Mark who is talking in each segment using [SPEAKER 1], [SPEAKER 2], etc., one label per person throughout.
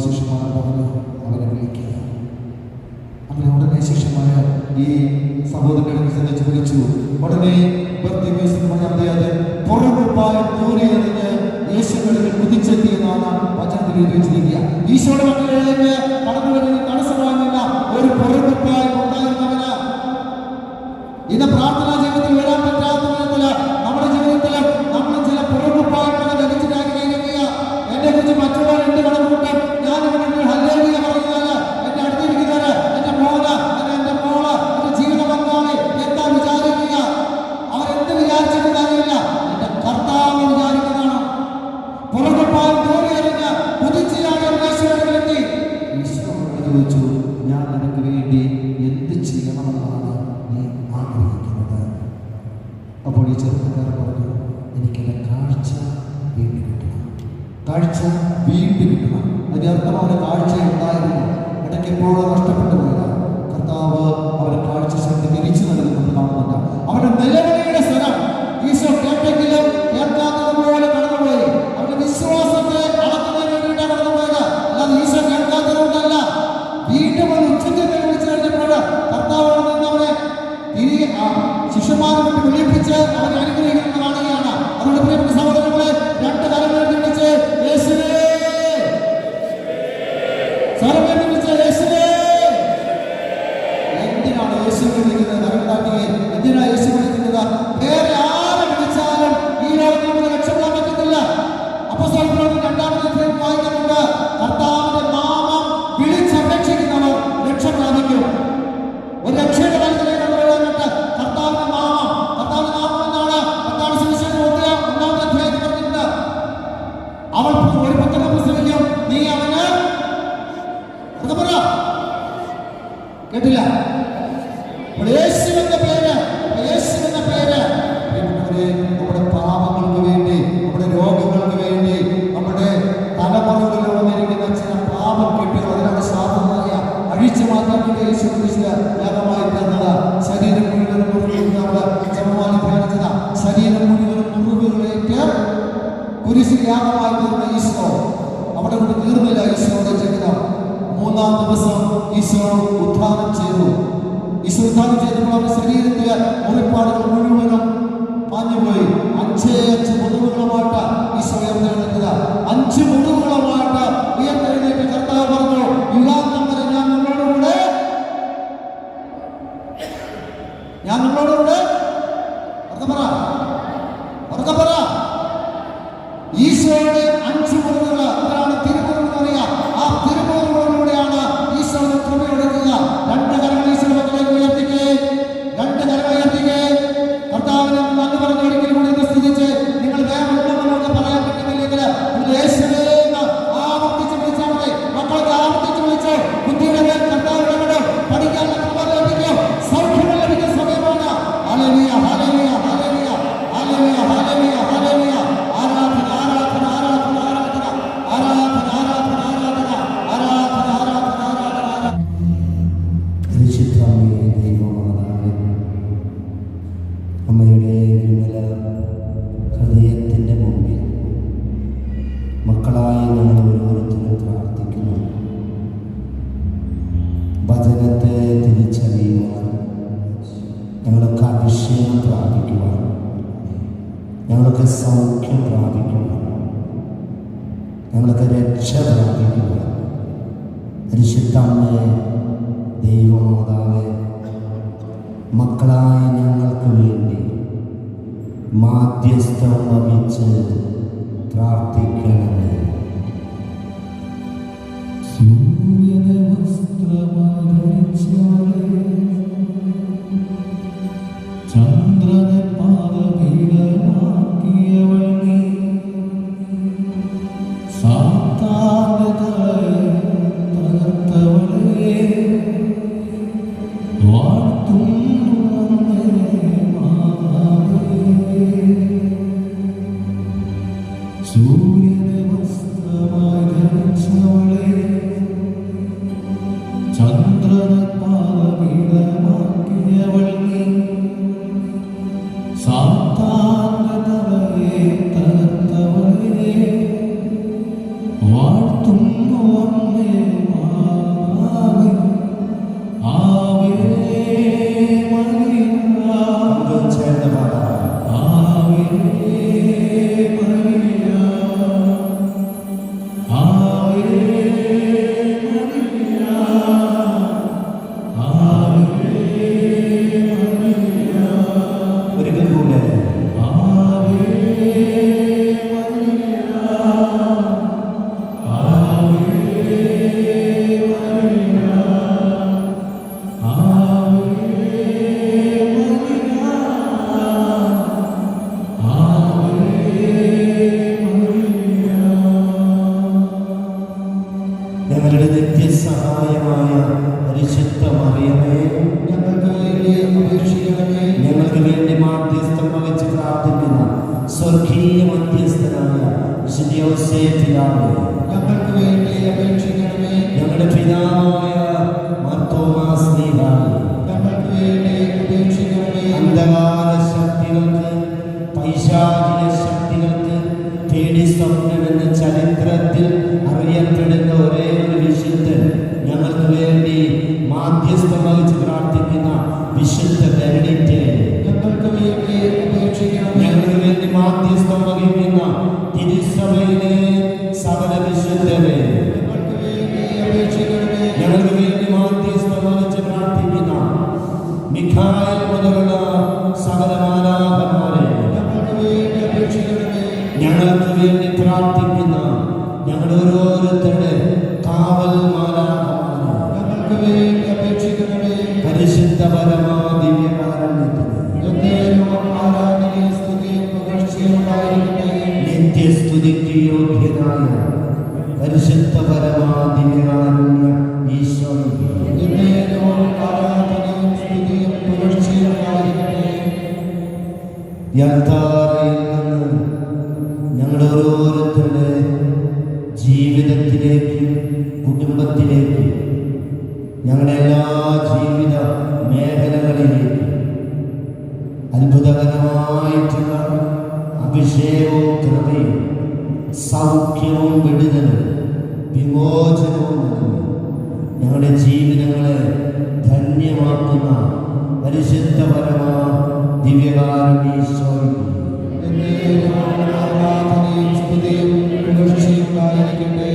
[SPEAKER 1] ശിഷ്യന്മാർ പറഞ്ഞു, അവനെ വിളിക്കുക. അങ്ങനെ ഉടനെ ശിഷ്യന്മാർ ഈ സഹോദരനെ ചെന്ന് വിളിച്ചു. ഉടനെ പുറകുപ്പായം ദൂരെയെറിഞ്ഞ് യേശുവിൽ കുതിച്ചെത്തിയെന്നാണ് വചനത്തിൽ എഴുതിയിരിക്കുക. ഈശോയുടെ മക്കളിലേക്ക് കടന്നു വരുന്ന തടസ്സമാകുന്നില്ല ഒരു പുറകുപ്പായം ഉണ്ടായിരുന്നവന്. ഇന്ന് പ്രാർത്ഥനാ ജീവിതത്തിൽ വരാൻ പറ്റാത്ത വിധത്തില് നമ്മുടെ ജീവിതത്തിൽ നമ്മൾ ചില പുറകുപ്പായങ്ങളെ ധരിച്ചിട്ടാക്കിയിരിക്കുക. എന്നെ കുറിച്ച് മറ്റുള്ളവർ എന്ത് കണക്കൂട്ടും, ഞാൻ ഹല്ലേലൂയ പറഞ്ഞാല് എന്റെ അടുത്തിരിക്കുന്നവര്, എന്റെ മോന്, എന്റെ മോള്, എന്റെ ജീവിത പങ്കാളി എന്താ വിചാരിക്കുക? അവരെന്ത് വിചാരിച്ചിട്ട് കാര്യമില്ല, എന്റെ കർത്താവ് വിചാരിക്കുന്നതാണ്. പുറകുപ്പായം ദൂരെയെറിഞ്ഞ് കുതിച്ചാണ് യേശുവിനെത്തി. ഈശോ ചോദിച്ചു, ഞാൻ നിനക്ക് വേണ്ടി എന്ത് ചെയ്യണമെന്നാണ് നീ ആഗ്രഹിക്കുന്നത്? അപ്പോൾ ഈ ചെറുപ്പക്കാരൻ പറഞ്ഞു, എനിക്കെൻ്റെ കാഴ്ച വീണ്ടും കിട്ടണം, കാഴ്ച വീണ്ടും കിട്ടണം. അതിൻ്റെ അർത്ഥം അവന് കാഴ്ച ഉണ്ടായിരുന്നു, ഇടയ്ക്ക് എപ്പോഴും നഷ്ടപ്പെട്ടു പോയതാണ്. കർത്താവ് അവന് കാഴ്ച ശക്തി തിരിച്ചു നൽകുന്നത് കാണുന്നില്ല. അവന്റെ നിലവിളിയുടെ സ്വരം ഈശോ കേട്ടെങ്കിലും കേൾക്കാത്തതുപോലെ കടന്നുപോയി. അവന്റെ വിശ്വാസത്തെ അളക്കുന്നതിന് വേണ്ടിയിട്ടാണ് കടന്നുപോയത്, അല്ലാതെ ഈശോ കേൾക്കാത്തതുകൊണ്ടല്ല. വീണ്ടും ഒരു ഉച്ചത്തിൽ വിളിച്ചു കഴിഞ്ഞപ്പോൾ കർത്താവ് അവനെ തിരികെ ശിഷ്യന്മാരെ കൊണ്ട് വിളിപ്പിച്ച് അവനെ അനുഗ്രഹിക്കുന്നത് കാണുകയാണ്. അതുകൊണ്ട് പ്രിയപ്പെട്ട സഹോദരങ്ങളെ, രണ്ട് കരങ്ങൾ വിളിച്ച് യേശുവേ, സ്വരമേ വിളിച്ച് യേശുവേ. എന്തിനാണ് യേശു വിളിക്കുന്നത്? കരണ്ടാക്കിയെ എന്തിനാണ് യേശു വിളിക്കുന്നത്? വേറെ ആരെ വിളിച്ചാലും ഈ ലോകത്തിൽ നമുക്ക് രക്ഷപ്പെടാൻ പറ്റത്തില്ല. അപ്പോസ്തലന്മാരുടെ രണ്ടാമത്തെ അധ്യായം വായിക്കുന്നുണ്ട്, കർത്താവിന്റെ നാമം വിളിച്ചപേക്ഷിക്കുന്നവർ രക്ഷ പ്രാപിക്കും. ഒരു രക്ഷയുടെ കാര്യത്തിലേക്ക് കൊണ്ടുവരാനായിട്ട് കർത്താവിന്റെ നാമം എന്നാണ് കർത്താവ് സുവിശേഷം ഒന്നാമത്തെ അധ്യായത്തിൽ പറഞ്ഞിട്ടുണ്ട്. അവൾ ഒരു പുത്രനെ പ്രസവിക്കും, നീ അവന് കേട്ടില്ല, യേശുവെന്ന പേര്. നമ്മുടെ പാപങ്ങൾക്ക് വേണ്ടി, നമ്മുടെ രോഗങ്ങൾക്ക് വേണ്ടി, നമ്മുടെ തലമുറകളിൽ വന്നിരിക്കുന്ന ചില പാപക്കെട്ടുകൾ, അതിനാണ് ശാപമായ അഴിച്ചു മാറ്റാൻ വേണ്ടി യേശു യാഗമായി തന്നത്. ശരീരം മുഴുവൻ മുറിവുകൾ ധ്യാനിച്ചത്, ശരീരം മുഴുവൻ മുറിവുകളേറ്റ് കുരിശിൽ യാഗമായി തീർന്ന ഈശോ അവിടെ കൊണ്ട് തീർന്നില്ല. ഈശോയുടെ ജീവിതം മൂന്നാം ദിവസം ഈശോ ഉദ്ധാനം ചെയ്തു. ഈശോ ഉദ്ധാനം ചെയ്തപ്പോൾ അവരുടെ ശരീരത്തിലെ മുറിപ്പാടുകൾ മുഴുവനും മാഞ്ഞുപോയി. 5 മുറിവുകളുമായിട്ട് ഈശോ ഉയർത്തെഴുന്നേറ്റത്. 5 മുറിവുകളുമായിട്ട് ഉയർത്തെഴുന്നേറ്റ് കർത്താവ് പറഞ്ഞു, യുഗാന്തം വരെ ഞാൻ നിങ്ങളോടുകൂടെ പറ. ഈശോയുടെ 5 മുറിവുകൾ, അതാണ് തിരുമുറിവ് എന്ന് പറയുക. ആ തിരുമുറിവുകളിലൂടെയാണ് ഈശോ കൃപയെടുക്കുക. 2 കരങ്ങൾ ഈശോയുടെ മക്കളിലേക്ക് ഉയർത്തിക്കേ, 2 കരങ്ങൾ ഉയർത്തിക്കേ. കർത്താവിനെ നന്ദി പറഞ്ഞ ഒരിക്കലും കൂടി ഒന്ന് സ്തുതിച്ച്, നിങ്ങൾ വേറെ ഒന്നും പറയാൻ പറ്റുന്നില്ലെങ്കിൽ യേശുവേ എന്ന് ആവർത്തിച്ച് വിളിച്ചാൽ മതി. മക്കൾക്ക് ആവർത്തിച്ച് വിളിച്ചോ. ബുദ്ധിയുടെ മേൽ കർത്താവ് ഇടപെടും. പഠിക്കാനുള്ള കൃപ ലഭിക്കും, സൗഖ്യങ്ങൾ ലഭിക്കുന്ന സമയമാണ്. Hallelujah, hallelujah, hallelujah, hallelujah, hallelujah, hallelujah. ആരാധന, ആരാധന, ആരാധന, ആരാധന, ആരാധന, ആരാധന, ആരാധന, ആരാധന, ആരാധന, ആരാധന.
[SPEAKER 2] പരിശുദ്ധമേ ദൈവമാതാവേ, അമ്മയുടെ വിമല ഹൃദയത്തിൻ്റെ മുമ്പിൽ മക്കളായി ഞങ്ങൾ ഓരോരുത്തരും പ്രാർത്ഥിക്കുന്നു. വചനത്തെ തിരിച്ചറിയുവാൻ, ഞങ്ങളൊക്കെ അഭിഷേകം പ്രാപിക്കുവാൻ, ഞങ്ങളൊക്കെ സൗഖ്യം പ്രാപിക്കുവാൻ, ഞങ്ങളൊക്കെ രക്ഷ പ്രാപിക്കുവാൻ പരിശുദ്ധമേ ദൈവമാതാവേ, മക്കളായ ഞങ്ങൾക്ക് വേണ്ടി മാധ്യസ്ഥം വഹിച്ച് പ്രാർത്ഥിക്കണമേ. സൂര്യനെ വസ്ത്രമായി ധരിച്ചവളേ, ചന്ദ്രനെ പാദപീഠമാക്കിയവൾ നീ, സാത്താന്റെ തലയെ തകർത്തവളേ, വാഴ്ത്തുന്നു അമ്മേ മാതാവേ. സൂര്യനെ വസ്ത്രമായി ധരിച്ചവളേ, ചന്ദ്രനെ പാദപീഠമാക്കിയവൾ നീ, സാത്താന്റെ തലയെ തകർത്തവളേ, വാഴ്ത്തുന്നു
[SPEAKER 3] സ്വർഗീയ മധ്യസ്ഥനായ വിശുദ്ധ യോസേഫ് പിതാവേ,
[SPEAKER 1] ഞങ്ങൾക്ക് വേണ്ടി അപേക്ഷിക്കണമേ.
[SPEAKER 3] ഞങ്ങളുടെ പിതാവായ മാർത്തോമാ ശ്ലീഹായേ,
[SPEAKER 1] ഞങ്ങൾക്ക് വേണ്ടി അപേക്ഷിക്കണമേ.
[SPEAKER 3] അന്ധകാര ശക്തികൾക്ക്, പൈശാചിക ശക്തികൾക്ക് പേടി സ്വപ്നമെന്ന ചരിത്രത്തിൽ അറിയപ്പെടുന്ന ഒരേ ഒരു വിശുദ്ധൻ, ഞങ്ങൾക്ക് വേണ്ടി മാധ്യസ്ഥം വഹിച്ച് പ്രാർത്ഥിക്കുന്ന വിശുദ്ധ ബെനഡിക്റ്റ്,
[SPEAKER 1] ഞങ്ങൾക്ക് വേണ്ടി അപേക്ഷിക്കണമേ.
[SPEAKER 3] ഞങ്ങൾക്ക് വേണ്ടി മാധ്യസ്ഥം വഹിക്കുന്ന തിരുസഭയിലെ സകല വിശുദ്ധരെ,
[SPEAKER 1] ഞങ്ങൾക്ക് വേണ്ടി അപേക്ഷിക്കണമേ.
[SPEAKER 3] ഞങ്ങൾക്ക് വേണ്ടി മാധ്യസ്ഥം വഹിച്ച് പ്രാർത്ഥിക്കുന്ന മിഖായേൽ മുതലുള്ള സകല മാലാഖമാരെ,
[SPEAKER 1] ഞങ്ങൾക്ക് വേണ്ടി അപേക്ഷിക്കണമേ.
[SPEAKER 3] ഞങ്ങൾക്ക് വേണ്ടി പ്രാർത്ഥിക്കുന്ന ഞങ്ങളുടെ ഓരോരുത്തരുടെ കാവൽ മാലാഖമാരെ,
[SPEAKER 1] ഞങ്ങൾക്ക് വേണ്ടി അപേക്ഷിക്കണമേ.
[SPEAKER 3] പരിശുദ്ധ പരമാ ദിവ്യകാരുണ്യത്തിന്
[SPEAKER 1] എന്നേരും ആരാധനയും സ്തുതിയും പുകഴ്ചയും ഉണ്ടായിരിക്കട്ടെ.
[SPEAKER 3] നിത്യസ്തുതിക്ക് യോഗ്യനായ പരിശുദ്ധ പരമാ ദിവ്യകാരുണ്യ ഈശോയ്ക്ക്
[SPEAKER 1] എന്നേരും ആരാധനയും സ്തുതിയും പുകഴ്ചയും ഉണ്ടായിരിക്കട്ടെ.
[SPEAKER 3] യാത്രയിൽ നിന്ന് ഞങ്ങളുടെ ഓരോരുത്തരുടെ ജീവിതത്തിലേക്ക്, കുടുംബത്തിലേക്ക്, ഞങ്ങളുടെ എല്ലാ ജീവിത മേഖലകളിലേക്ക് അത്ഭുതകരമായിട്ടുള്ള അഭിഷേകവും കൃപയും സൗഖ്യവും വിടുതലും വിമോചനവും നൽകി ഞങ്ങളുടെ ജീവിതങ്ങളെ ധന്യമാക്കുന്ന പരിശുദ്ധപരമാ ദിവ്യകാരുണ്യേശ്വരി
[SPEAKER 1] എന്നേരും ആരാധനയും സ്തുതിയും പുകഴ്ചയും ഉണ്ടായിരിക്കട്ടെ.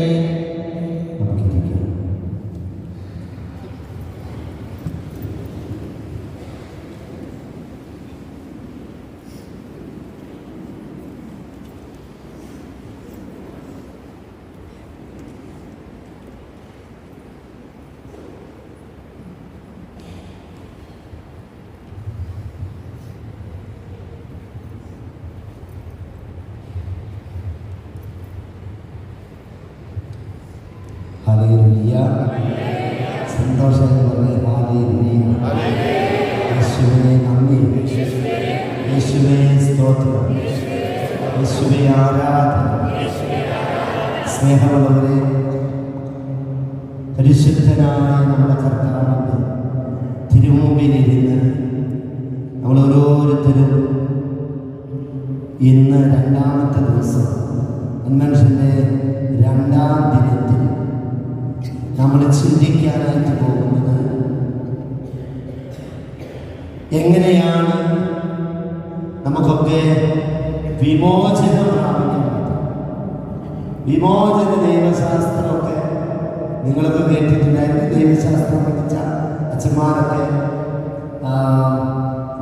[SPEAKER 3] ഹല്ലേലൂയ. സന്തോഷമായി പറഞ്ഞേ ഹല്ലേലൂയ. യേശുവേ നന്ദി, യേശുവേ സ്തോത്രം, യേശുവേ ആരാധന. സ്നേഹമുള്ളവരെ, പരിശുദ്ധനായ നമ്മുടെ കർത്താവിൻ്റെ തിരുമുമ്പിലിരുന്ന് നമ്മൾ ഓരോരുത്തരും ഇന്ന് രണ്ടാമത്തെ ദിവസം, മനുഷ്യൻ്റെ രണ്ടാം ദിനത്തിൽ നമ്മൾ ചിന്തിക്കാനായിട്ട് പോകുന്നത് എങ്ങനെയാണ് നമുക്കൊക്കെ വിമോചനം പ്രാപിക്കുന്നത്. വിമോചന ദൈവശാസ്ത്രമൊക്കെ നിങ്ങളൊക്കെ കേട്ടിട്ടുണ്ടായിരുന്നു. ദൈവശാസ്ത്രം പഠിച്ച അച്ഛന്മാരൊക്കെ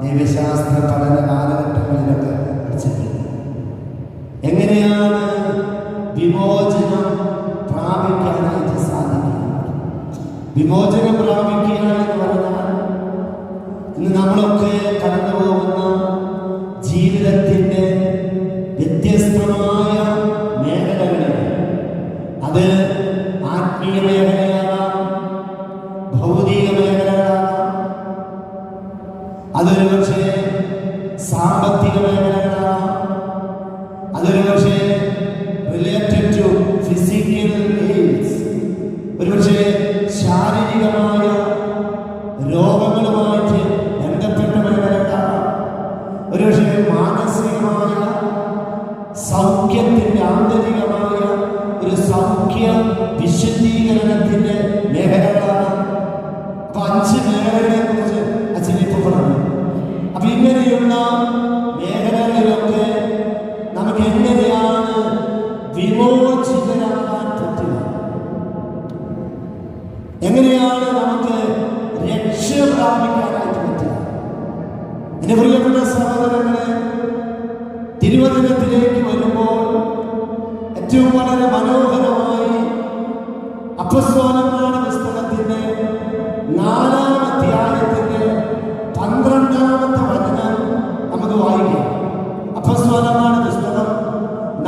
[SPEAKER 3] ദൈവശാസ്ത്ര പഠന കാലഘട്ടങ്ങളിലൊക്കെ പഠിച്ചിട്ടുണ്ട്. എങ്ങനെയാണ് വിമോചനം പ്രാപിക്കാനായിട്ട് സാധിക്കുക? വിമോചനം പ്രാപിക്കുക എന്ന് പറഞ്ഞാൽ ഇന്ന് നമ്മളൊക്കെ കടന്നു പോകുന്ന ജീവിതത്തിൻ്റെ വ്യത്യസ്തമായ മേഖലകളിൽ, അത് ആത്മീയ മേഖലയാകാം, ഭൗതിക മേഖലകളാകാം, അതൊരു പക്ഷേ സാമ്പത്തിക മേഖലകളാകാം, അതൊരു പക്ഷേ റിലേറ്റഡ് ടു ഫിസിക്കൽ എയിൽസ്, ഒരുപക്ഷെ ശാരീരികമായ രോഗങ്ങളുമായിട്ട് ബന്ധപ്പെട്ട മേഖലകളാകാം, ഒരുപക്ഷെ മാനസികമായ സൗഖ്യത്തിൻ്റെ ആന്തരികമായ ഒരു സൗഖ്യ വിശുദ്ധീകരണത്തിൻ്റെ മേഖലകളാണ്. അപ്പൊ 5 മേഖലകളെ കുറിച്ച് അച്ഛനിപ്പോൾ പറഞ്ഞു. അപ്പൊ ഇങ്ങനെയുള്ള മേഖലകളിലൊക്കെ നമുക്ക് എങ്ങനെയാണ് വിമോചിതരാകാൻ പറ്റുക? എങ്ങനെയാണ് നമുക്ക് രക്ഷ പ്രാപിക്കാനായിട്ട് പറ്റുക? എന്റെ പ്രിയപ്പെട്ട സഹോദരങ്ങളെ, തിരുവചനത്തിലേക്ക് വരുമ്പോൾ ഏറ്റവും വളരെ മനോഹരമായി അപ്പസ്തോലന്മാരുടെ പുസ്തകത്തിന്റെ 4-ാം അധ്യായത്തിന്റെ 12-ാമത്തെ വചനം നമുക്ക് വായിക്കാം. അപ്പസ്തോലന്മാരുടെ പുസ്തകം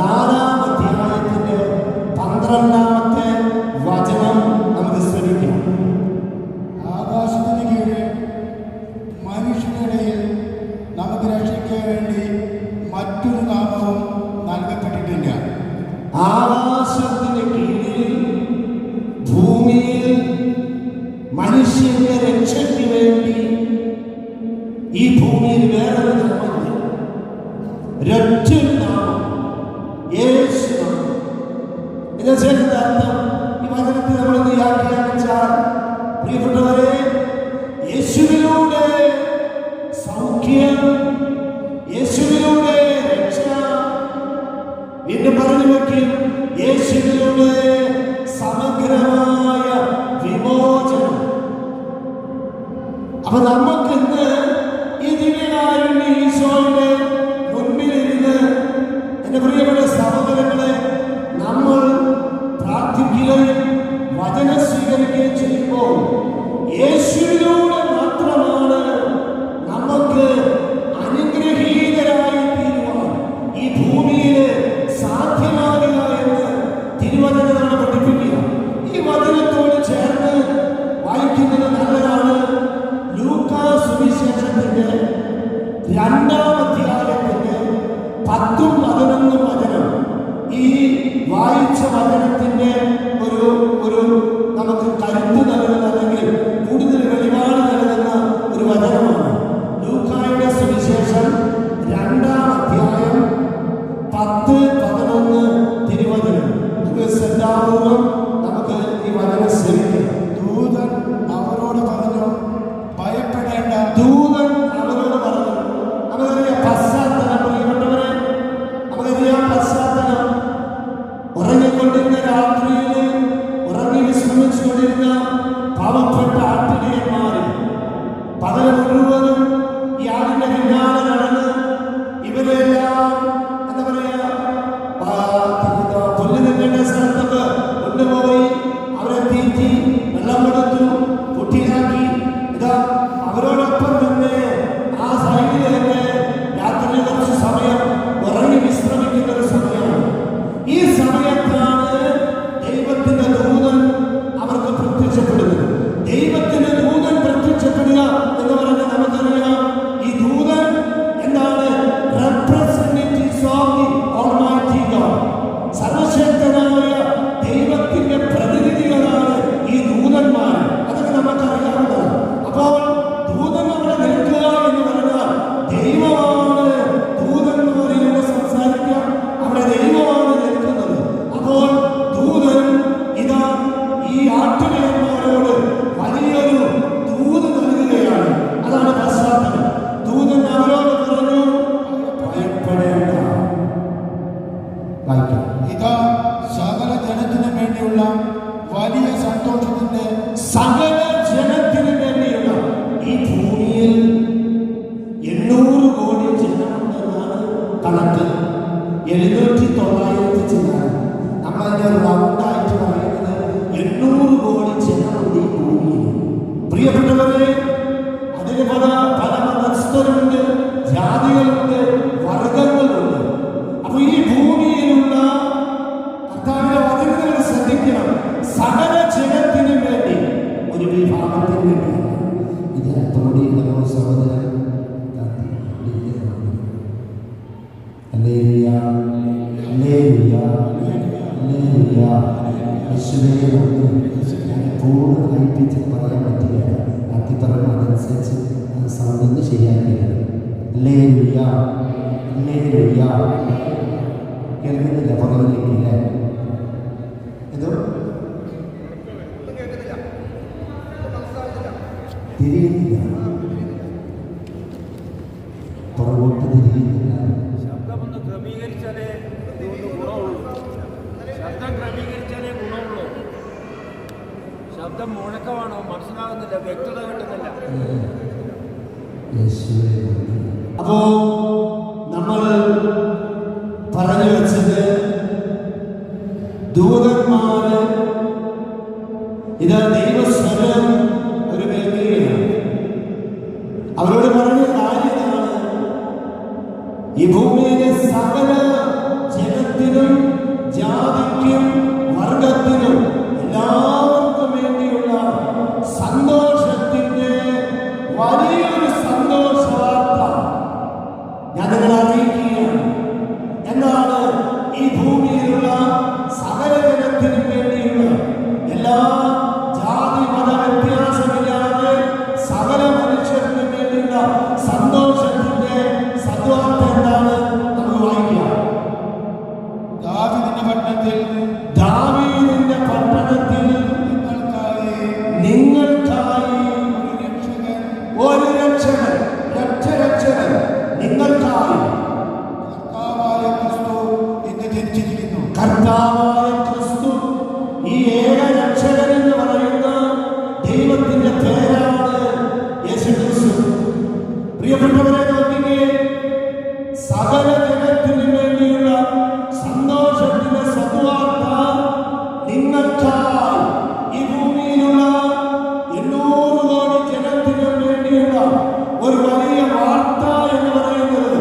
[SPEAKER 3] 4-ാം അധ്യായത്തിന്റെ 12-ാമത്തെ വചനം നമുക്ക് ശ്രമിക്കാം.
[SPEAKER 2] ആകാശത്തിന് കീഴിൽ മനുഷ്യരുടെ ഇടയിൽ നമുക്ക് രക്ഷയ്ക്ക് വേണ്ടി മറ്റൊരു നാമവും
[SPEAKER 1] യേശുവാണ്. ഇത് ചേർന്ന അർത്ഥം ഈ വചനത്തിൽ നമ്മൾ വ്യാഖ്യാനിച്ചാൽ, പ്രിയപ്പെട്ടവരെ, യേശുവിലൂടെ സൗഖ്യം, യേശുവിലൂടെ രക്ഷ, വീണ്ടും പറഞ്ഞു വയ്ക്കും, യേശുവിലൂടെ സമഗ്രമായ വിമോചനം. അപ്പൊ നമുക്കിന്ന് ഈ ദിവ്യകാരുണ്യ ഈശോയുടെ മുൻപിലിരുന്ന് എന്റെ പ്രിയപ്പെട്ട സഹോദരങ്ങളെ നമ്മൾ പ്രാർത്ഥിക്കുകയും വചനം സ്വീകരിക്കുകയും ചെയ്യുമ്പോൾ യേശുവിലൂടെ മാത്രമാണ് നമുക്ക് അനുഗ്രഹീതരായി തീരുവാൻ ഈ ഭൂമിയിൽ സാധ്യമാകുക എന്ന് തിരുവചനം പഠിപ്പിക്കുക. ഈ വചനത്തോട് ചേർന്ന് വായിക്കുന്നത് നല്ലതാണ്. ലൂക്കാ സുവിശേഷത്തിന്റെ 2-ാം അധ്യായത്തിന്റെ 10ഉം 11ഉം വചനം ഈ വായിച്ച വചനത്തിന്റെ ഒരു നമുക്ക് കരുത്ത് നൽകുന്ന, അല്ലെങ്കിൽ കൂടുതൽ വെളിപാട് നൽകുന്ന ഒരു വചനമാണ്. ലൂക്കായുടെ സുവിശേഷം 2-ാം അധ്യായം 10-11 തിരുവചനം. നമുക്ക് ശ്രദ്ധാപൂർവം നമുക്ക് ഈ വചനം ശ്രമിക്കാം.
[SPEAKER 2] ദൂതൻ അവരോട് പറഞ്ഞു, ഭയപ്പെടേണ്ട.
[SPEAKER 1] ദൂതൻ അവരോട് പറഞ്ഞു. നമുക്കറിയാം പശ്ചാത്തലം, പ്രിയപ്പെട്ടവരെ, നമുക്കറിയാം പശ്ചാത്തലം. ഉറങ്ങിക്കൊണ്ടിരുന്ന രാത്രിയിൽ ഉറങ്ങി വിശ്രമിച്ചുകൊണ്ടിരുന്ന പാവപ്പെട്ട ആട്ടിടയന്മാര് പകൽ മുഴുവനും ഈ ആടിന്റെ പിന്നാലെ നടന്ന് ഇവരെല്ലാം എന്താ പറയാ പുല്ല് നിൽക്കേണ്ട സ്ഥലത്തൊക്കെ കൊണ്ടുപോയി അവരെ തീറ്റി വെള്ളം കൊടുത്തു, കുട്ടിയിലാക്കി. ഇതാ അവരോടൊപ്പം തന്നെ ആ സൈഡിൽ തന്നെ രാത്രി കുറച്ച് സമയം ഉറങ്ങി വിശ്രമിക്കുന്ന ഒരു സമയമാണ്. ഈ സമയത്താണ് ദൈവത്തിന്റെ ദൂതൻ അവർക്ക് പ്രത്യക്ഷപ്പെടുന്നത്. ദൈവത്തിന്റെ ദൂതൻ പ്രത്യക്ഷപ്പെടുക എന്ന് പറഞ്ഞാൽ നമുക്കറിയാം, ഈ ദൂതൻ എന്താണ്? Representatives of the almighty God. സർവശക്തനായ ദൈവത്തിന്റെ പ്രതിനിധികളാണ് ഈ ദൂതന്മാർ. അതൊക്കെ നമുക്കറിയാവുന്നതാണ്. അപ്പോൾ ദൂതൻ അവിടെ നിൽക്കുക എന്ന് പറഞ്ഞാൽ ദൈവമാണ് ദൂതന്മാരിലൂടെ സംസാരിക്കുക. അവിടെ ദൈവമാണ് നിൽക്കുന്നത്. അപ്പോൾ ദൂതൻ ഇതാ ഈ ആട്ടിടയന്മാരോട് വലിയൊരു ദൂത് നൽകുകയാണ്. അതാണ് പശ്ചാത്തലം. ദൂതൻ അവരോട് പറഞ്ഞു, ഭയപ്പെടേണ്ട. വായിക്കാം.
[SPEAKER 2] ഇതാ സകല ജനത്തിനു വേണ്ടിയുള്ള വലിയ സന്തോഷത്തിന്റെ,
[SPEAKER 1] സകല ജനത്തിനു വേണ്ടിയുള്ള, ഈ ഭൂമിയിൽ 800 കോടി ജനമുണ്ടെന്നാണ് കണക്ക്. 700-900 ചില്ലാനം. നമ്മളതിന്റെ റൗണ്ടായിട്ട് പറയുന്നത് 800 കോടി ജനമുണ്ട് ഈ ഭൂമിയിൽ. പ്രിയപ്പെട്ടവരെ, അതിന് പല മതസ്ഥരുണ്ട്, ജാതികളുണ്ട്, വർഗങ്ങളുണ്ട്. അപ്പൊ ഈ ഭൂമിയിലുള്ള കർത്താവിന്റെ വചനങ്ങൾ ശ്രദ്ധിക്കണം. സകല ജനത്തിനും വേണ്ടി, ഒരു വിഭാഗത്തിന് വേണ്ടിയാണ്. ഇത് അത്തോടെയുള്ള സഹോദരൻ കൂടുതലായിട്ട് പറയാൻ പറ്റില്ല. ബാക്കി പറഞ്ഞു അതനുസരിച്ച് സൗണ്ടൊന്ന് ശരിയാക്കിയത്. കേൾക്കുന്നില്ല, പുറകിലേക്കില്ലേ? എന്തോ തിരിയുന്നില്ല, പുറകോട്ട് തിരിയുന്നില്ല.
[SPEAKER 4] ശബ്ദമൊന്ന് ക്രമീകരിച്ചാലേ ഗുണമുള്ളൂ. ശബ്ദം ക്രമീകരിച്ചാലേ ഗുണമുള്ളൂ. ശബ്ദം മുഴക്കമാണോ മനസ്സിലാകുന്നില്ല, വ്യക്തത കിട്ടുന്നില്ല.
[SPEAKER 1] അപ്പോ നമ്മൾ പറഞ്ഞു വെച്ചത്, ദൂതന്മാര് ഇത് ദൈവസ്വരം ഒരു കേൾക്കുകയാണ്. അവരോട് പറഞ്ഞ കാര്യമാണ്, ഈ ഭൂമിയിലെ സകല ജനത്തിനും ജാതിക്കും വർഗത്തിനും എല്ലാവർക്കും വേണ്ടിയുള്ള സന്തോഷത്തിന്റെ വലിയൊരു സന്തോഷ വാർത്ത ഞാൻ നിങ്ങളെ അറിയിക്കുകയാണ്. എന്താണ്? ഈ ഭൂമിയിലുള്ള സകല ജനത്തിനും വേണ്ടിയുള്ള, എല്ലാ ജാതി മത വ്യത്യാസമില്ലാതെ സകല മനുഷ്യർക്കും വേണ്ടിയുള്ള സന്തോഷത്തിന്റെ സദ്വാർത്ത എന്താണ്? നമുക്ക് വായിക്കാം. കർത്താവായ ക്രിസ്തു, ഈ ഏക രക്ഷകൻ എന്ന് പറയുന്ന ദൈവത്തിന്റെ പേരാണ് യേശു ക്രിസ്തു. പ്രിയപ്പെട്ടവരെ, നോക്കിക്കേ, സകല ജഗത്തിനു വേണ്ടിയുള്ള സന്തോഷത്തിന്റെ സദ്വാർത്ത നിങ്ങൾക്കായി ഈ ഭൂമിയിലുള്ള 800 കോടി ജനത്തിനു വേണ്ടിയുള്ള ഒരു വലിയ വാർത്ത എന്ന് പറയുന്നത്,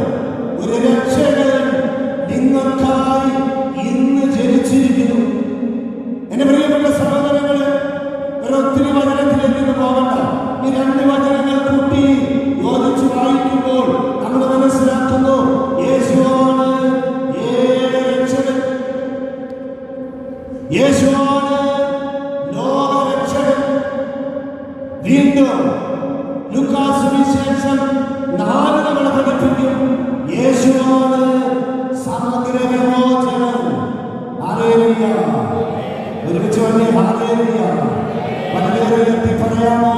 [SPEAKER 1] ഒരു രക്ഷകൻ നിങ്ങൾക്കായി ഇന്ന് ജനിച്ചിരിക്കുന്നു. എന്റെ പ്രിയപ്പെട്ട സഹോദരങ്ങളെ, ഒരൊത്തിരി വചനത്തിലേക്ക് പോകണ്ട. ഈ 2 വചനങ്ങൾ കൂട്ടി യോജിച്ച് വായിക്കുമ്പോൾ നമ്മൾ മനസ്സിലാക്കുന്നു, യേശുവാണ് ഏക രക്ഷകൻ, യേശുവാണ് ലോകരക്ഷകൻ. വീണ്ടും ലൂക്കാസ് സുവിശേഷം 4 തവണ പഠിപ്പിക്കും, യേശുവാണ് സമഗ്ര വിമോചനം. ഹല്ലേലൂയ! ഒരുമിച്ച് പറഞ്ഞേ ഹല്ലേലൂയ! വളരെ ഉയർത്തി പറയാമോ?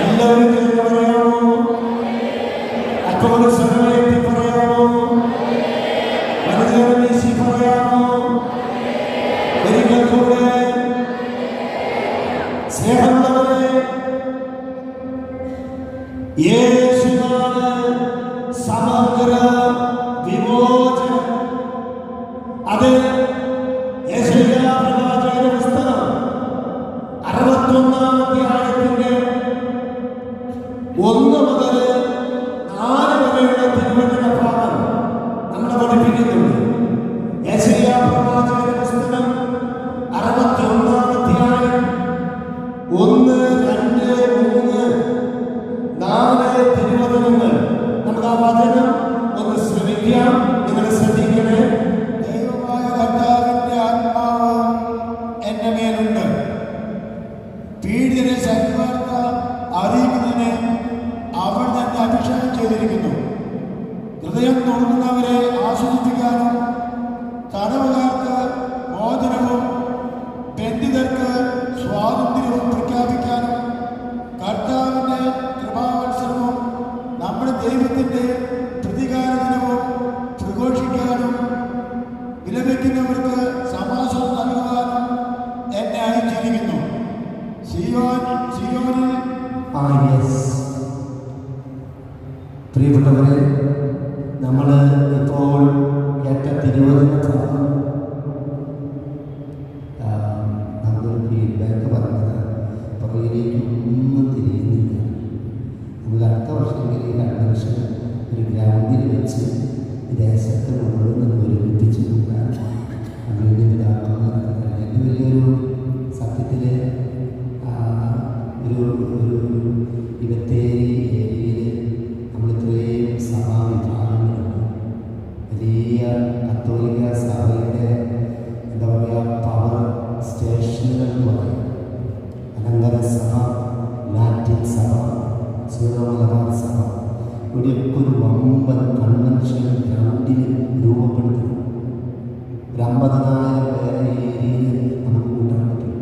[SPEAKER 1] എല്ലാവരും ചേർന്ന് പറയാമോ? അക്കോട് സമയത്തി പറയാമോ? വളരെ വീശി പറയാമോ? ഒരിക്കൽ കൂടെ സ്നേഹമുള്ളവരെ, യേശുവാണ് സമഗ്ര വിമോചനം. അത് യെശയ്യാ പ്രവാചകന്റെ പുസ്തകം 61-ാം അധ്യായത്തിന്റെ 1 മുതൽ 4 വരെയുള്ള തിരുവചന ഭാഗം നമ്മളെ പഠിപ്പിക്കുന്നുണ്ട്. യെശയ്യാ പ്രവാചകന്റെ പുസ്തകം 61-ാം അധ്യായം 1, 2, 3, 4 തിരുവചനങ്ങൾ. നമുക്ക് ആ വചനം ഒന്ന് ശ്രമിക്കാം. നിങ്ങൾ ശ്രദ്ധിക്കണേ.
[SPEAKER 2] ദൈവമായ കർത്താവിന്റെ ആത്മാവ് എന്റെ മേലുണ്ട്, പീഡിതരെ സദ്വാർത്ത അറിയിക്കുന്നതിന് അവൻ തന്നെ അഭിഷേകം ചെയ്തിരിക്കുന്നു. ഹൃദയം നുറുങ്ങുന്നവരെ ആസ്വദിപ്പിക്കാനും, തടവുകാർക്ക് മോചനവും ബന്ധിതർക്ക് സ്വാതന്ത്ര്യവും പ്രഖ്യാപിക്കാനും, കർത്താവിന്റെ കൃപാവത്സരവും നമ്മുടെ ദൈവത്തിന്റെ പ്രതികാര ദിനവും പ്രഘോഷിക്കാനും, വിലപിക്കുന്നവർക്ക് സമാശ്വാസം നൽകുവാനും എന്നെ അയച്ചിരിക്കുന്നു. സിയോനിൽ
[SPEAKER 3] പ്രിയപ്പെട്ടവരെ, നമ്മൾ ഇപ്പോൾ കേട്ട തിരുവചന ഭാഗം നമ്മളൊരു ഫീഡ്ബാക്ക് പറഞ്ഞത് പുറകിലേക്ക് ഒന്നും തിരിയുന്നില്ല. നമുക്ക് അടുത്ത വർഷമെങ്കിൽ ഈ കൺവെൻഷൻ ഒരു ഗ്രൗണ്ടിൽ വെച്ച് ദേശത്തെ മുഴുവൻ ഒരുമിപ്പിച്ച് കൊടുക്കാൻ വീണ്ടും ഇതാക്കുന്നത് അതിന് വലിയൊരു സത്യത്തിൽ ഒരു 27 ഏരിയയിൽ നമ്മൾ ഇത്രയും സഭാവിഭാഗങ്ങളുണ്ട്. വലിയ കത്തോലിക്ക സഭയുടെ എന്താ പറയുക, പവർ സ്റ്റേഷനുകൾ എന്ന് പറയും. അലങ്കര സഭ, ലാറ്റിൻ സഭ, സീറോ മലബാർ സഭ, ഇവിടെയൊക്കെ ഒരു വമ്പൻ കൺവെൻഷൻ ഗ്രൗണ്ടിൽ രൂപപ്പെടുത്തണം. ഒരു 50,000 പേരെ ഏരിയയിൽ നമുക്ക് കൂട്ടാൻ പറ്റും.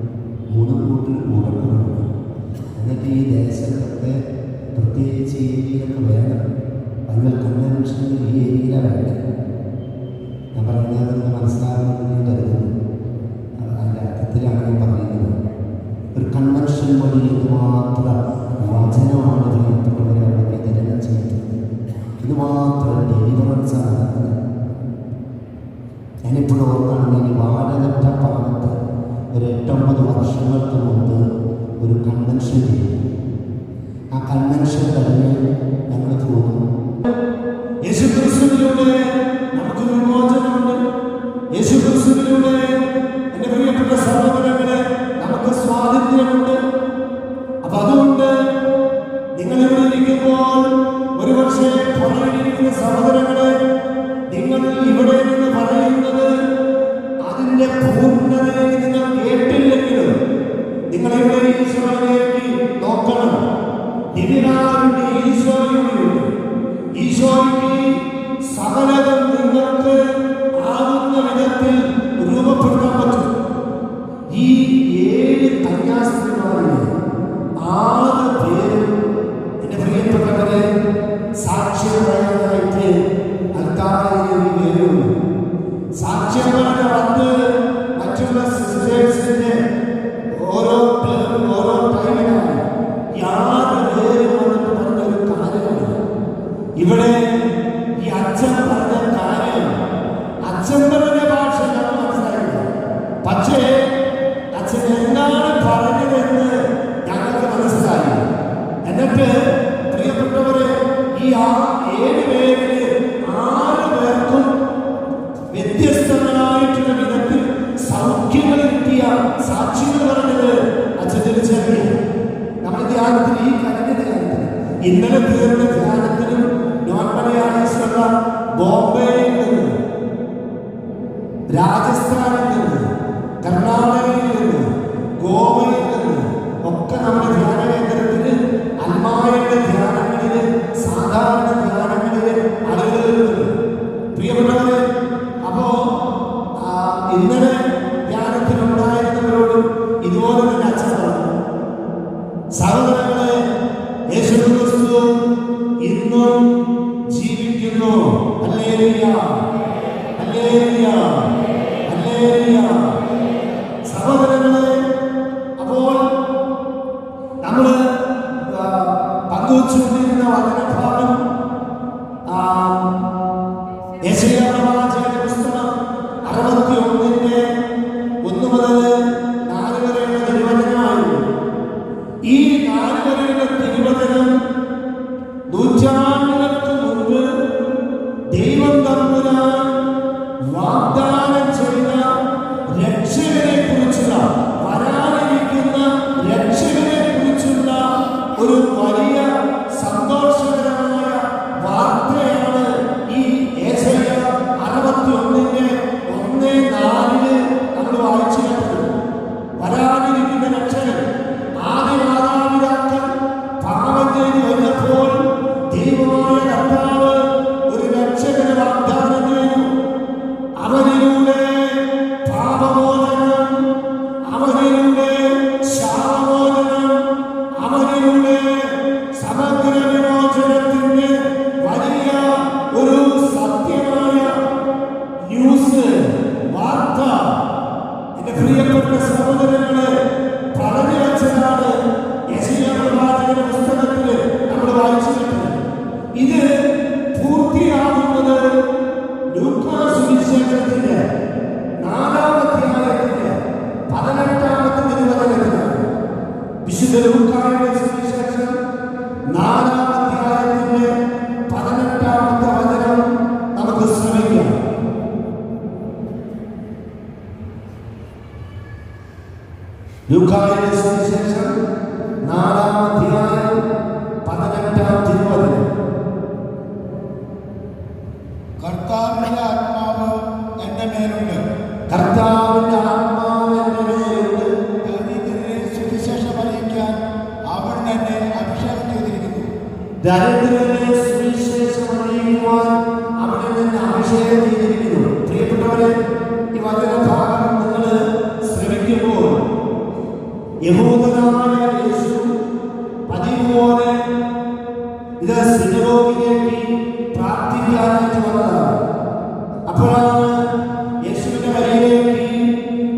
[SPEAKER 3] 3 കൂട്ടിൽ കൂടണമെന്നുണ്ട്. എന്നിട്ട് ഈ ദേശത്തൊക്കെ പ്രത്യേകിച്ച് ഏരിയയിലൊക്കെ വേണം. അതിൽ കൺവെൻഷൻ ഈ ഏരിയ വേണം. ഞാൻ പറയുന്നത് മനസ്സിലാകുന്നതിന് കരുതുന്നു. അതിൻ്റെ അർത്ഥത്തിലാണ് ഞാൻ പറയുന്നത്. ഒരു കൺവെൻഷൻ വഴി എന്തുമാത്രം വചനമാണ് പ്രിയപ്പെട്ടവരെ അവിടെ വിതരണം ചെയ്യുന്നത്, ഇതുമാത്രം ഡെലിവറൻസാണ് നടക്കുന്നത്. ഞാനിപ്പോഴും ഓർക്കുകയാണെങ്കിൽ വാടകറ്റ ഭാഗത്ത് ഒരു 8-9 വർഷങ്ങൾക്ക് മുമ്പ് ഒരു കൺവെൻഷൻ ചെയ്തു. ആ കൺവെൻഷൻ കഴിഞ്ഞ് ഞങ്ങൾ തോന്നുന്നു
[SPEAKER 1] യേശുക്രിസ്തുവിലൂടെ നമുക്ക് വിമോചനമുണ്ട്. യേശുക്രിസ്തുവിലൂടെ എൻ്റെ പ്രിയപ്പെട്ട സഹോദരങ്ങളെ നമുക്ക് സ്വാതന്ത്ര്യമുണ്ട്. അപ്പൊ അതുകൊണ്ട് നിങ്ങളിവിടെ ഇരിക്കുമ്പോൾ ഒരു പക്ഷേ പുറകിലിരിക്കുന്ന സഹോദരങ്ങളെ, നിങ്ങൾ ഇവിടെ നിന്ന് പറയുന്നത് അതിന്റെ പൂർണ്ണതയെ നിങ്ങൾ കേട്ടില്ലെങ്കിലും നിങ്ങളിവിടെ ഈശോയിലേക്ക് നോക്കണം. ദിവ്യനാഥന്റെ ഈശോ
[SPEAKER 3] ബോംബെയിൽ നിന്ന്, രാജസ്ഥാനിൽ നിന്ന്, കർണാടകയിൽ നിന്ന്, ഗോവയിൽ നിന്ന് ഒക്കെ നമ്മുടെ ധ്യാന കേന്ദ്രത്തിന് അൽമായയുടെ ധ്യാനങ്ങളിൽ, സാധാരണ ധ്യാനങ്ങളിൽ ആളുകൾ വരുന്നുണ്ട്. പ്രിയപ്പെട്ടവരെ, അപ്പോ ഇന്നലെ ധ്യാനത്തിലുണ്ടായിരുന്നവരോടും ഇതുപോലെ തന്നെ അച്ഛൻ പറഞ്ഞു, സഹോദരങ്ങളെ, യേശുക്രിസ്തു ഇന്നും ജീവിക്കുന്നു. Hallelujah, hallelujah, hallelujah. സഹോദരങ്ങളെ, അപ്പോൾ നമ്മൾ പങ്കുവച്ചുകൊണ്ടിരുന്ന വചനഭാഗം യെശയ്യാ പ്രവാചകന്റെ പുസ്തകം 61-ന്റെ 1 മുതൽ 4 വരെയുള്ള തിരുവചനമായിരുന്നു. ഈ 4 വരെയുള്ള തിരുവചനം നൂറ്റാണ്ടുകൾക്ക് മുമ്പ് ദൈവം തമ്പുരാൻ വാഗ്ദാനം ചെയ്ത രക്ഷകനെ കുറിച്ചുള്ള, വരാനിരിക്കുന്ന രക്ഷകനെ കുറിച്ചുള്ള ഒരു വലിയ സന്തോഷകരമായ വാർത്തയാണ് ഈ യെശയ്യാ 61-ന്റെ 1-4 നമ്മൾ വായിച്ചു കേട്ടത്. വരാനിരിക്കുന്ന രക്ഷകൻ, ആദ്യ മാതാപിതാക്കൾ പാപം ചെയ്ത് വന്നപ്പോൾ ദൈവമായ കർത്താവ് ഒരു രക്ഷകനെ വാഗ്ദാനം ചെയ്തു. അവനിലൂടെ പാപമോചനം, അവനിലൂടെ ശാപമോചനം, അവനിലൂടെ സമഗ്ര വിമോചനത്തിന്റെ വലിയ ഒരു സത്യമായ ന്യൂസ്, വാർത്ത എന്റെ പ്രിയപ്പെട്ട സഹോദരങ്ങളെ പറഞ്ഞു വെച്ചതാണ് യെശയ്യാ പ്രവാചകന്റെ പുസ്തകത്തിൽ നമ്മൾ വായിച്ചിട്ടുണ്ട്. ഇത് പൂർത്തിയാകുന്നത് ലൂക്കാ സുവിശേഷത്തിന്റെ 4-ാം അധ്യായത്തിന്റെ 18-ാമത്തെ തിരുവചനത്തിലാണ്. വിശുദ്ധ ലൂക്കായുടെ സുവിശേഷം 4-ാം അധ്യായത്തിന്റെ 18-ാമത്തെ വചനം നമുക്ക് ശ്രമിക്കാം. ലൂക്കായുടെ സുവിശേഷം 4-ാം അധ്യായം 18-ാം തിരുവചനം.
[SPEAKER 2] കർത്താവിന്റെ ആത്മാവ് എന്റെ മേലുണ്ട്,
[SPEAKER 3] കർത്താവിന്റെ ആത്മാവ് എന്റെ മേലുണ്ട്,
[SPEAKER 2] ദരിദ്രരെ സുവിശേഷം അറിയിക്കാൻ അവിടുന്ന് എന്നെ അഭിഷേകം ചെയ്തിരിക്കുന്നു.
[SPEAKER 3] ദരിദ്രരെ സുവിശേഷം അറിയിക്കുവാൻ അവിടുന്ന് എന്നെ അഭിഷേകം ചെയ്തിരിക്കുന്നു. പ്രിയപ്പെട്ടവരെ, ഈ വചനഭാഗം നിങ്ങൾ ശ്രമിക്കുമ്പോൾ യഹൂദനായ യേശു പതിവ് പോലെ ഇത് സിനഗോഗിലേക്ക് പ്രാർത്ഥിക്കാനായിട്ട് വന്നതാണ്. അപ്പോഴാണ് യേശുവിന്റെ വഴിയിലേക്ക്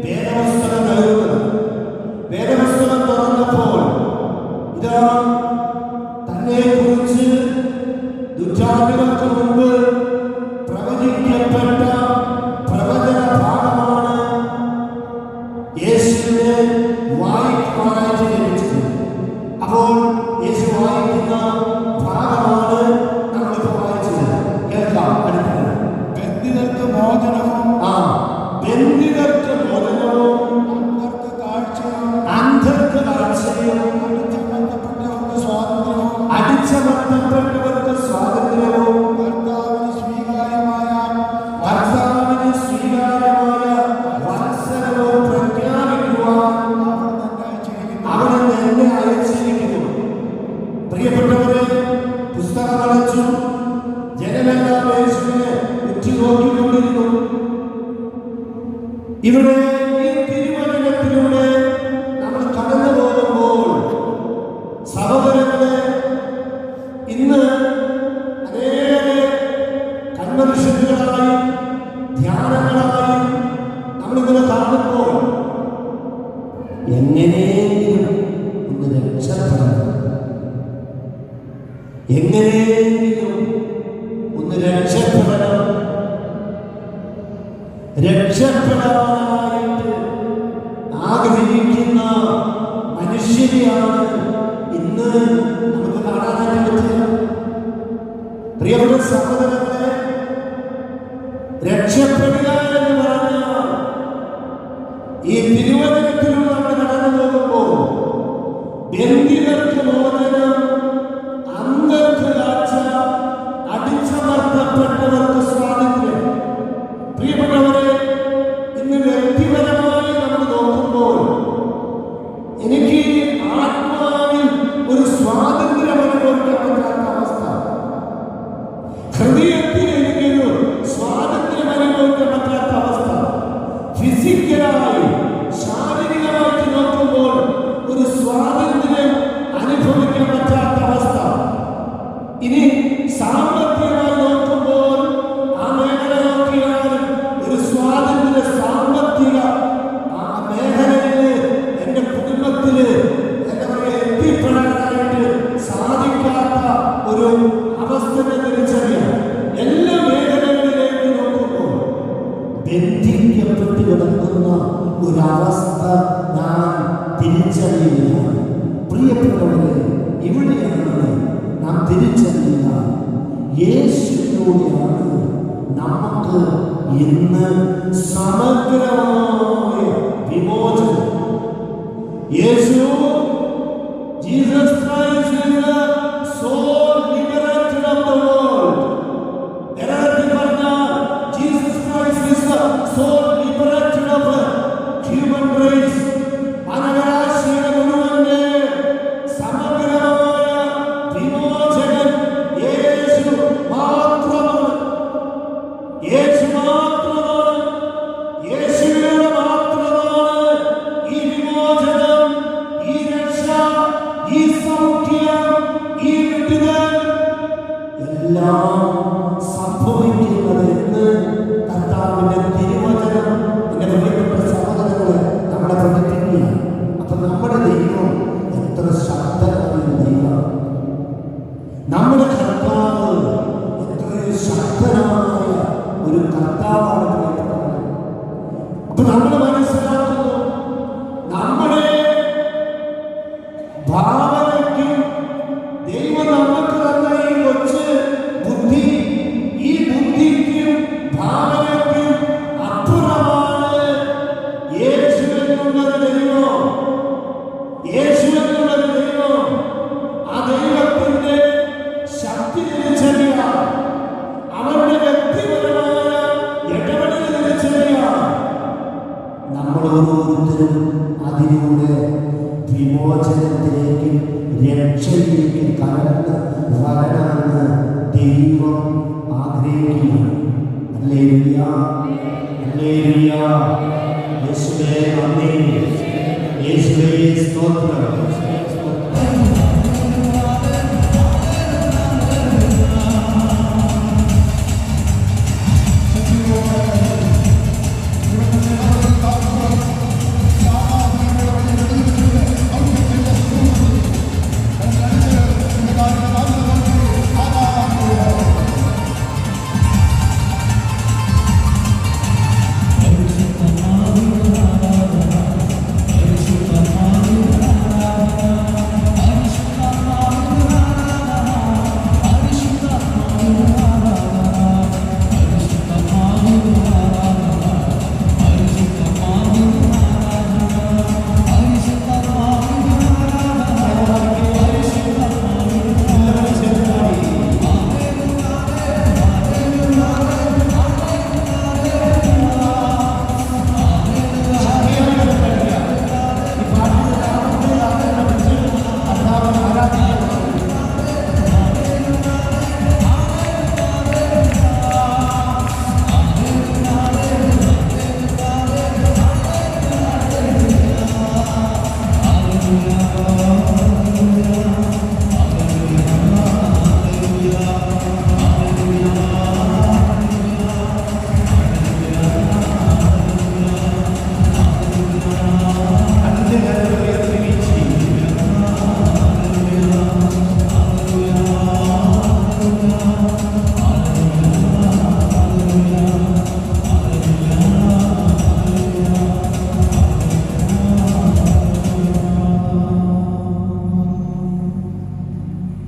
[SPEAKER 3] വേദപുസ്തകം നൽകുന്നത്. വേദപുസ്തകം തുറന്നപ്പോൾ ഇതാ തന്നെ കുറിച്ച് നൂറ്റാണ്ടുകൾക്ക് മുമ്പ് പ്രവചിക്കപ്പെട്ട പ്രവചന ഭാഗമാണ് യേശുവിനെ വായിക്കുവാനായിട്ട് ലഭിച്ചത്. അപ്പോൾ യേശു വായിക്കുന്ന ഭാഗമാണ് നമ്മളിപ്പോൾ വായിച്ചത്. കേൾക്കാം. അടുത്തത്
[SPEAKER 2] ബന്ധിതർക്ക് മോചനവും,
[SPEAKER 3] ബന്ധിതർക്ക് മോചനവും,
[SPEAKER 2] അന്ധർക്ക് കാഴ്ചയും,
[SPEAKER 3] അന്ധർക്ക് കാഴ്ചയും,
[SPEAKER 2] അടിച്ചമർത്തപ്പെട്ടവർക്ക് സ്വാതന്ത്ര്യവും,
[SPEAKER 3] അടിച്ചമർത്തപ്പെട്ടവർക്ക് സ്വാതന്ത്ര്യവും,
[SPEAKER 2] കർത്താവിന് സ്വീകാര്യമായ
[SPEAKER 3] വത്സരവും പ്രഖ്യാപിക്കുവാൻ അവിടുന്ന് എന്നെ അയച്ചിരിക്കുന്നു. പ്രിയപ്പെട്ടവരെ, പുസ്തകം അടച്ചു. ജനമെല്ലാം യേശുവിനെ ഉറ്റുനോക്കിക്കൊണ്ടിരുന്നു. ഇവിടെ ഈ തിരുവചനത്തിലൂടെ നമ്മൾ കടന്നു പോകുമ്പോൾ സഹോദരങ്ങളെ, ഇന്ന് അനേക കൺവെൻഷനുകളായി, ധ്യാനങ്ങളായി നമ്മളിങ്ങനെ കാണുമ്പോൾ എങ്ങനെയെങ്കിലും ഒന്ന് രക്ഷപ്പെടണം, എങ്ങനെയെങ്കിലും ഒന്ന് രക്ഷപ്പെടണം, രക്ഷപ്പെടാനായിട്ട് ആഗ്രഹിക്കുന്ന മനുഷ്യരെയാണ് ഇന്ന് നമുക്ക് കാണാനായിട്ട് പറ്റുക. പ്രിയപ്പെട്ട സഹോദരങ്ങളെ, രക്ഷപ്പെടുക എന്ന് പറഞ്ഞാൽ ഈ തിരുവചനത്തിലൂടെ നമ്മൾ കടന്നു പോകുമ്പോൾ ബന്ധിതർക്ക് മോചനം, അന്ധർക്ക് കാഴ്ച, അടിച്ചമർത്തപ്പെട്ടവർക്ക് സ്വാതന്ത്ര്യം. ബന്ധിക്കപ്പെട്ട് കിടക്കുന്ന ഒരവസ്ഥ ഞാൻ തിരിച്ചറിയുകയാണ്. പ്രിയപ്പെട്ടവരെ, ഇവിടെയാണ് നാം തിരിച്ചറിയുക, യേശുവിലൂടെയാണ് നമുക്ക് ഇന്ന് സമഗ്രമായ വിമോചനം. യേശു, Jesus Christ is the soul liberator of the world. നേരത്തെ പറഞ്ഞ Jesus Christ is the soul liberator of the human race. മാനവരാശിയുടെ മുഴുവന്റെ സമഗ്രമായ വിമോചകൻ യേശു മാത്രമാണ്. യേശു മാത്രമാണ്. യേശുവിലൂടെ മാത്രമാണ് ഈ വിമോചനം, ഈ രക്ഷ, ഈ സൗഖ്യം, ഈ വിടുതൽ എല്ലാം സംഭവിക്കുന്നത് എന്ന് കർത്താവിന്റെ തിരുവചനം എന്റെ പ്രിയപ്പെട്ട സഹോദരങ്ങളെ നമ്മളെ പഠിപ്പിക്കുകയാണ്. അപ്പൊ നമ്മുടെ ദൈവം എത്ര ശക്തനായ ദൈവം, നമ്മുടെ കർത്താവ് എത്ര ശക്തനായ ഒരു കർത്താവാണ് പ്രിയപ്പെട്ടവരെ. അപ്പൊ നമ്മൾ മനസ്സിലാക്കുന്നു, നമ്മുടെ ഭാവനയ്ക്കും ദൈവം നമുക്ക് തന്ന ഈ കൊച്ചു ബുദ്ധി, ഈ ബുദ്ധിക്കും ഭാവനയ്ക്കും അപ്പുറമാണ് യേശു എന്നുള്ളത് ദൈവം. യേശു എന്നുള്ളത് ദൈവം. ആ ദൈവത്തിന്റെ ശക്തി തിരിച്ചറിയാം, അവരുടെ വ്യക്തിപരമായ ഇടപെടൽ തിരിച്ചറിയാം. നമ്മൾ ഓരോരുത്തരും അതിലൂടെ വിമോചനത്തിലേക്ക്, രക്ഷയിലേക്ക് കടന്ന് വരാനാണ് ദൈവം ആഗ്രഹിക്കുന്നത്. Hallelujah, hallelujah. യേശുവേ നന്ദി, യേശുവേ സ്തോത്രം.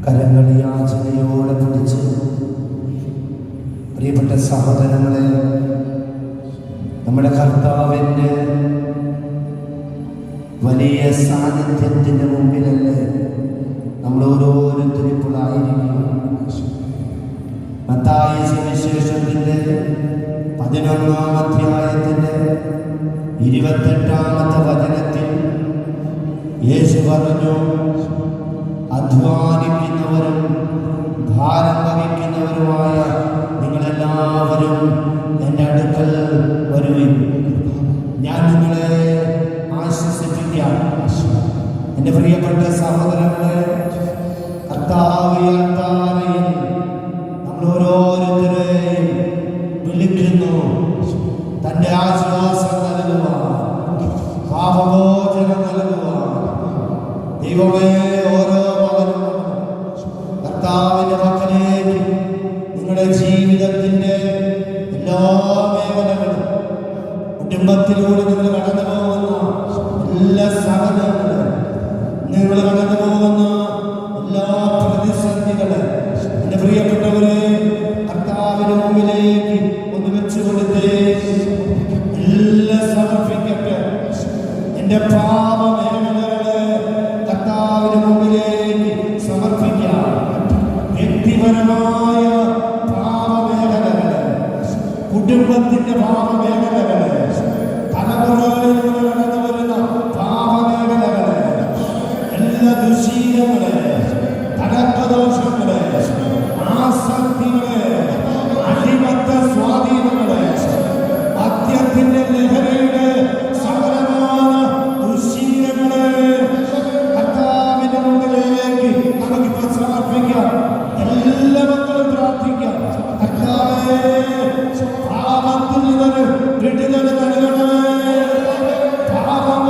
[SPEAKER 3] കരങ്ങൾ യാചനയോടെ പിടിച്ച് പ്രിയപ്പെട്ട സഹോദരങ്ങളെ, നമ്മുടെ കർത്താവിൻ്റെ വലിയ സാന്നിധ്യത്തിൻ്റെ മുമ്പിലല്ലേ നമ്മൾ ഓരോരുത്തരും ഇപ്പോൾ ആയിരിക്കും. മത്തായി സുവിശേഷത്തിൻ്റെ 11-ാം അധ്യായത്തിൻ്റെ 28-ാമത്തെ വചനത്തിൽ യേശു പറഞ്ഞു, അധ്വാനിക്കുന്നവരും ഭാരം വഹിക്കുന്നവരുമായ നിങ്ങളെല്ലാവരും എൻ്റെ അടുക്കൽ വരുവിൻ, ഞാൻ നിങ്ങളെ ആശ്വസിപ്പിക്കാം. എൻ്റെ പ്രിയപ്പെട്ട സഹോദരങ്ങളെ, കർത്താവിൽ നമ്മൾ ഓരോരുത്തരെയും വിളിക്കുന്നു തൻ്റെ ആശ്വാസം നൽകുവാൻ, പാപമോചനം നൽകുവാൻ. ദൈവമേ, ഓരോ മകനും കർത്താവിൻ്റെ മക്കളിലേക്ക് നിങ്ങളുടെ ജീവിതത്തിൻ്റെ എല്ലാ മേഖലകളും കുടുംബത്തിലൂടെ നിങ്ങൾ കടന്നു പോകുന്ന എല്ലാ സാഹചര്യങ്ങളും, നിങ്ങൾ കടന്നു പോകുന്ന എല്ലാ പ്രതിസന്ധികളെ എന്റെ പ്രിയപ്പെട്ടവരെ കർത്താവിന് മുമ്പിലേക്ക് ഒന്ന് വെച്ചു കൊടുത്തേ. എല്ലാം സമർപ്പിക്കട്ടെ. എന്റെ പാപമേഖലകളെ കർത്താവിന് മുമ്പിലേക്ക് സമർപ്പിക്കാം. വ്യക്തിപരമായ പാപമേഖലകളെ, കുടുംബത്തിന്റെ പാപമേഖലകളെ, തലമുറകളിലൂടെ കടന്നു വരുന്ന പാപമേഖലകളെ, എല്ലാ ദുശീലങ്ങളെ, തടക്കദോഷങ്ങളെ, ആസക്തികളെ, അടിമത്ത സ്വാധീനങ്ങളെ, മദ്യത്തിന്റെ ലഹരിയുടെ സകലമായ ദുശീലങ്ങളെ കർത്താവിന്റെ മുമ്പിലേക്ക് നമുക്കിപ്പോൾ സമർപ്പിക്കാം. എല്ലാ മക്കളും പ്രാർത്ഥിക്കാം. കർത്താവേ, പാപത്തിൽ നിന്നൊരു വിടുതൽ നൽകണമേ. പാപം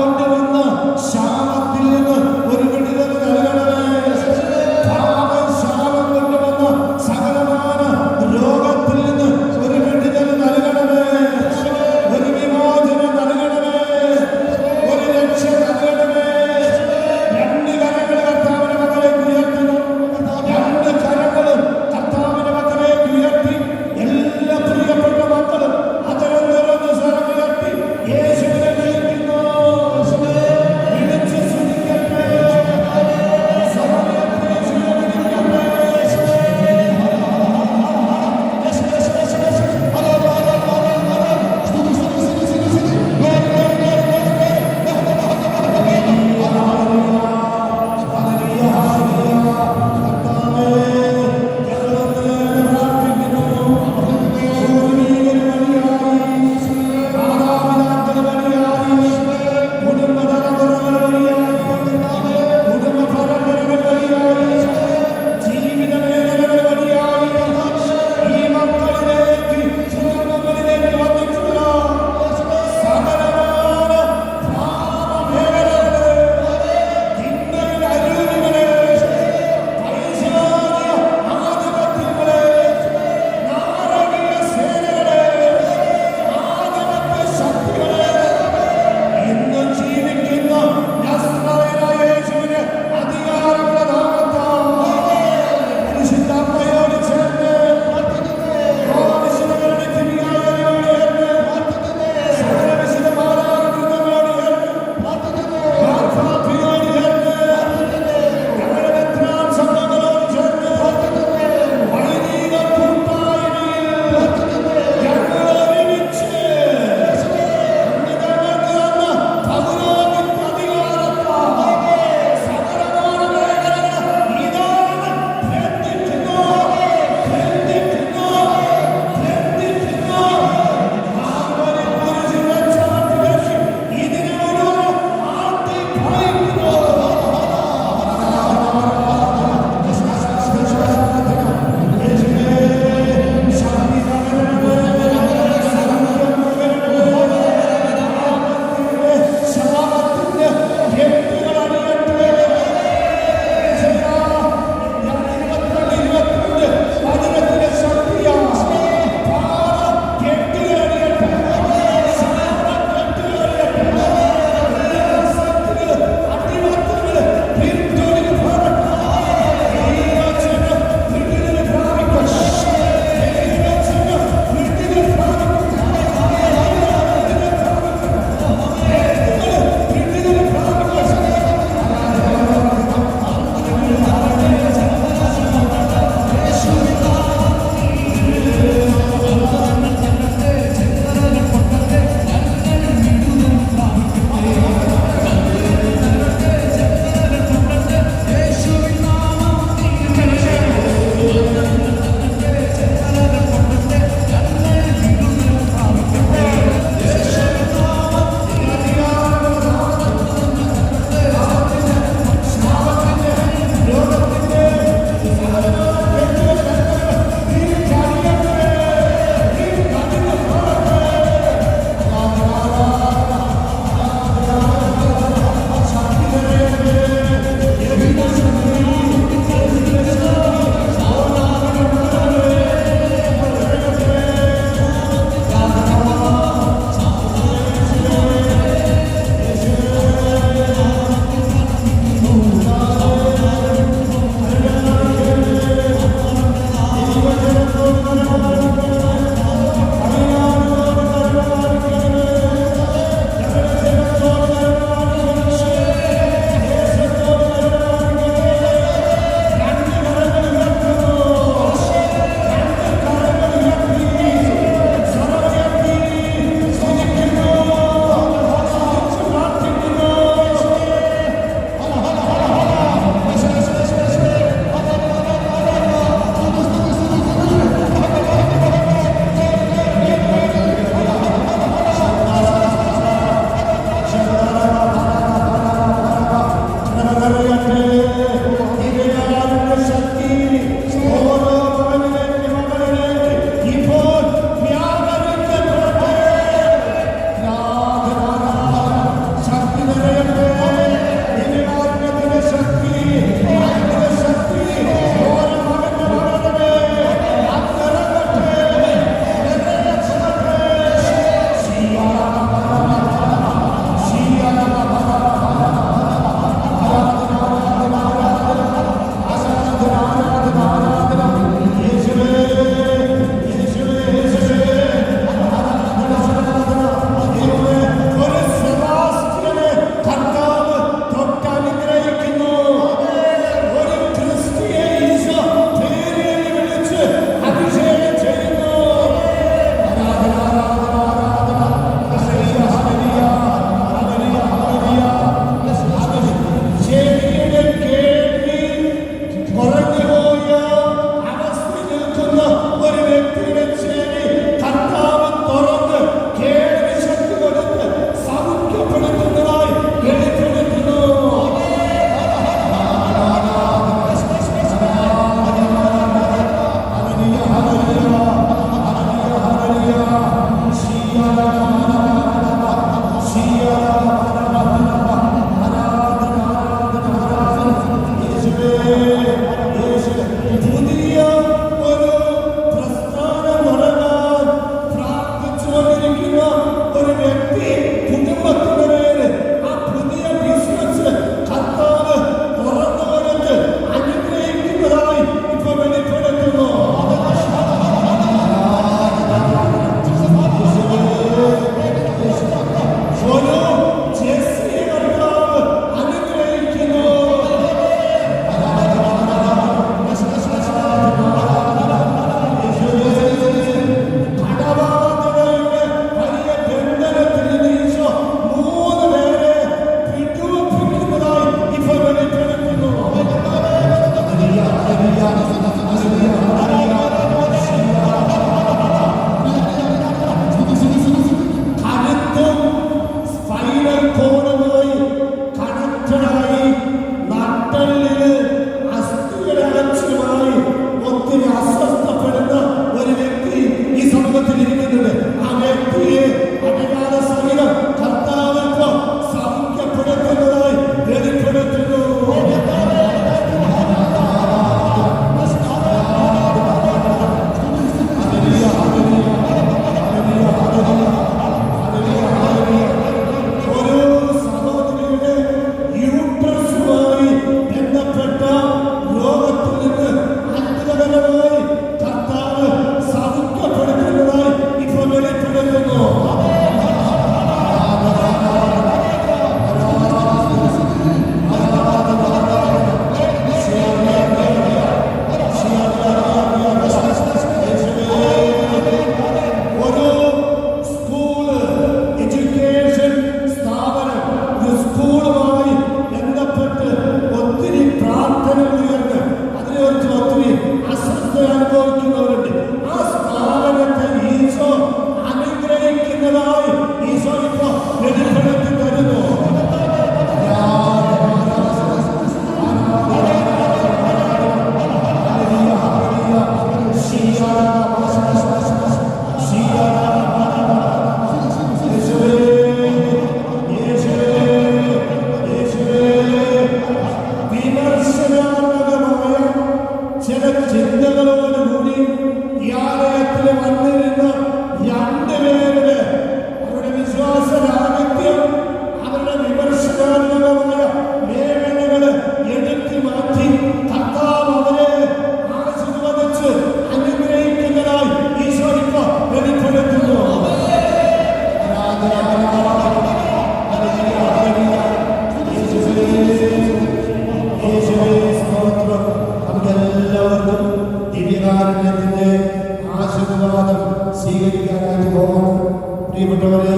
[SPEAKER 3] പ്രിയപ്പെട്ടവരെ,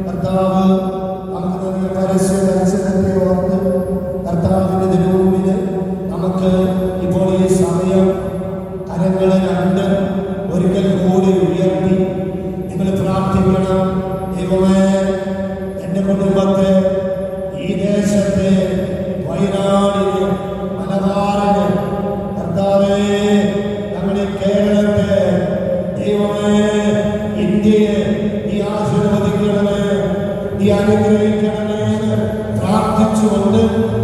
[SPEAKER 3] കർത്താവ് നമുക്ക് നൽകിയ പരസ്യ ദർശനത്തെ ഓർത്ത് കർത്താവിൻ്റെ തിരുമുമ്പിൽ നമുക്ക് ഇപ്പോൾ ഈ സമയം കരങ്ങളെ രണ്ട് ഒരിക്കൽ കൂടി ഉയർത്തി നിങ്ങൾ പ്രാർത്ഥിക്കണം. ദൈവമേ, എൻ്റെ കുടുംബത്തെ, ഈ ദേശത്തെ, വയനാടിന്, മലബാറിന്, കർത്താവേ, ഞങ്ങളുടെ കേരളത്തെ, ദൈവമേ, ഇന്ത്യയെ നീ ആശീർവദിക്കണമേ, നീ അനുഗ്രഹിക്കണമേ എന്ന് പ്രാർത്ഥിച്ചുകൊണ്ട്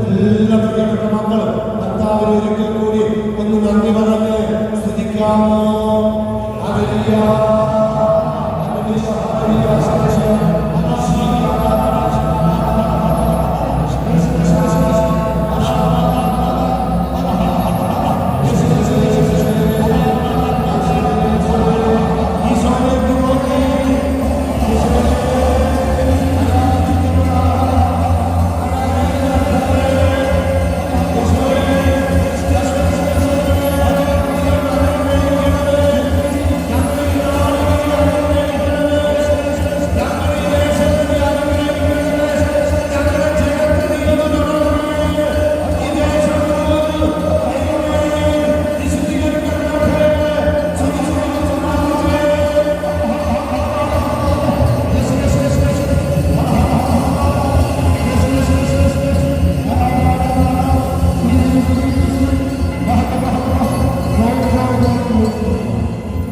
[SPEAKER 3] എല്ലാ പ്രിയപ്പെട്ട മക്കൾ കർത്താവിനെ ഒരിക്കൽ കൂടി ഒന്ന് നന്ദി പറഞ്ഞ് സ്തുതിക്കാമോ? Hallelujah, hallelujah, hallelujah.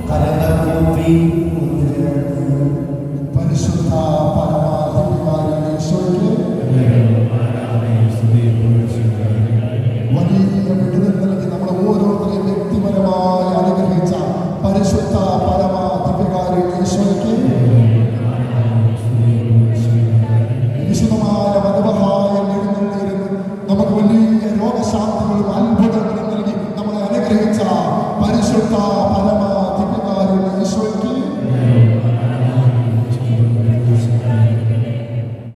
[SPEAKER 3] കരങ്ങൾ കൂപ്പി